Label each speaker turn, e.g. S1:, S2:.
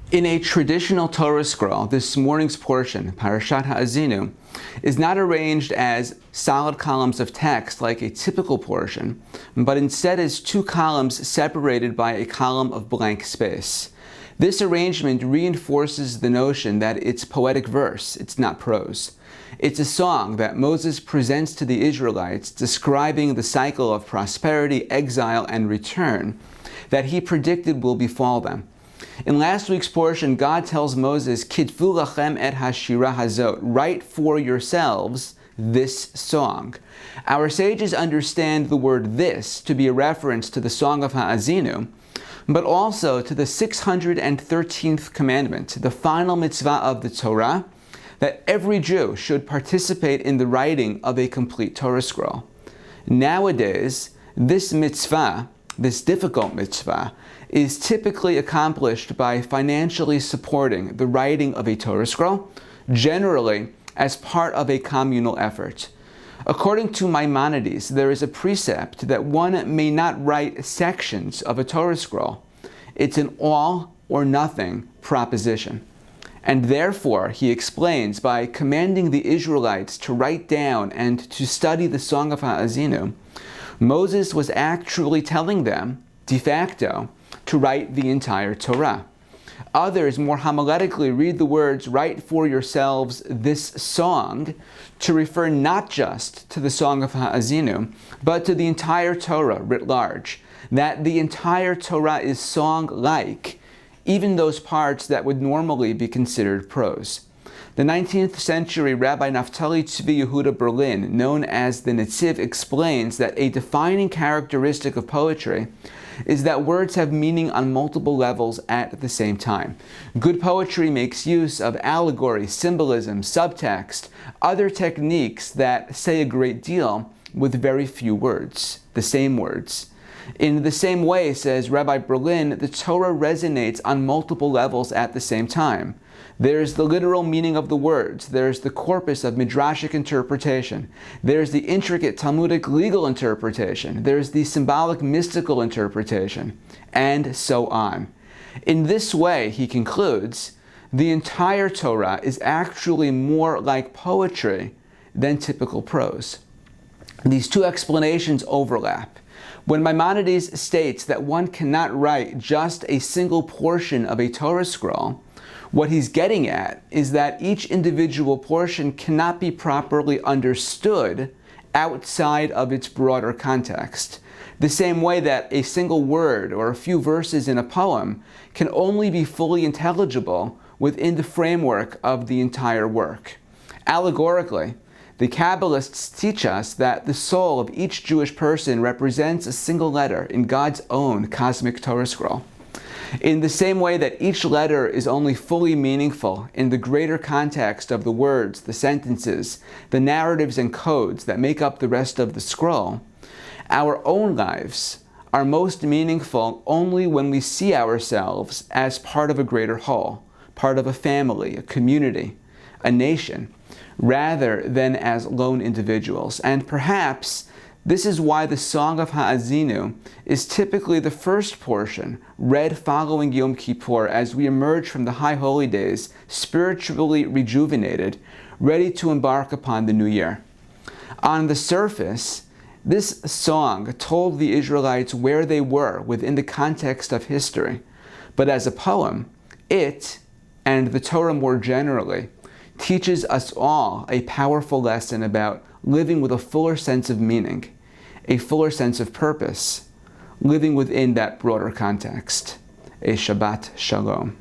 S1: In a traditional Torah scroll, this morning's portion, Parashat Ha'azinu, is not arranged as solid columns of text like a typical portion, but instead as two columns separated by a column of blank space. This arrangement reinforces the notion that it's poetic verse, it's not prose. It's a song that Moses presents to the Israelites describing the cycle of prosperity, exile, and return that he predicted will befall them. In last week's portion, God tells Moses, Kitvu lachem et hashira hazot, write for yourselves this song. Our sages understand the word this to be a reference to the Song of Ha'azinu, but also to the 613th commandment, the final mitzvah of the Torah, that every Jew should participate in the writing of a complete Torah scroll. Nowadays, this mitzvah, this difficult mitzvah, is typically accomplished by financially supporting the writing of a Torah scroll, generally as part of a communal effort. According to Maimonides, there is a precept that one may not write sections of a Torah scroll. It's an all or nothing proposition. And therefore, he explains, by commanding the Israelites to write down and to study the Song of Ha'azinu, Moses was actually telling them, de facto, to write the entire Torah. Others more homiletically read the words, write for yourselves this song, to refer not just to the Song of Ha'azinu, but to the entire Torah writ large, that the entire Torah is song-like, even those parts that would normally be considered prose. The 19th century Rabbi Naftali Tzvi Yehuda Berlin, known as the Netziv, explains that a defining characteristic of poetry is that words have meaning on multiple levels at the same time. Good poetry makes use of allegory, symbolism, subtext, other techniques that say a great deal with very few words, the same words. In the same way, says Rabbi Berlin, the Torah resonates on multiple levels at the same time. There's the literal meaning of the words, there's the corpus of midrashic interpretation, there's the intricate Talmudic legal interpretation, there's the symbolic mystical interpretation, and so on. In this way, he concludes, the entire Torah is actually more like poetry than typical prose. These two explanations overlap. When Maimonides states that one cannot write just a single portion of a Torah scroll, what he's getting at is that each individual portion cannot be properly understood outside of its broader context. The same way that a single word or a few verses in a poem can only be fully intelligible within the framework of the entire work. Allegorically, the Kabbalists teach us that the soul of each Jewish person represents a single letter in God's own cosmic Torah scroll. In the same way that each letter is only fully meaningful in the greater context of the words, the sentences, the narratives and codes that make up the rest of the scroll, our own lives are most meaningful only when we see ourselves as part of a greater whole, part of a family, a community, a nation, rather than as lone individuals. And perhaps this is why the Song of Ha'azinu is typically the first portion read following Yom Kippur as we emerge from the High Holy Days, spiritually rejuvenated, ready to embark upon the new year. On the surface, this song told the Israelites where they were within the context of history. But as a poem, it, and the Torah more generally, teaches us all a powerful lesson about living with a fuller sense of meaning, a fuller sense of purpose, living within that broader context. A Shabbat Shalom.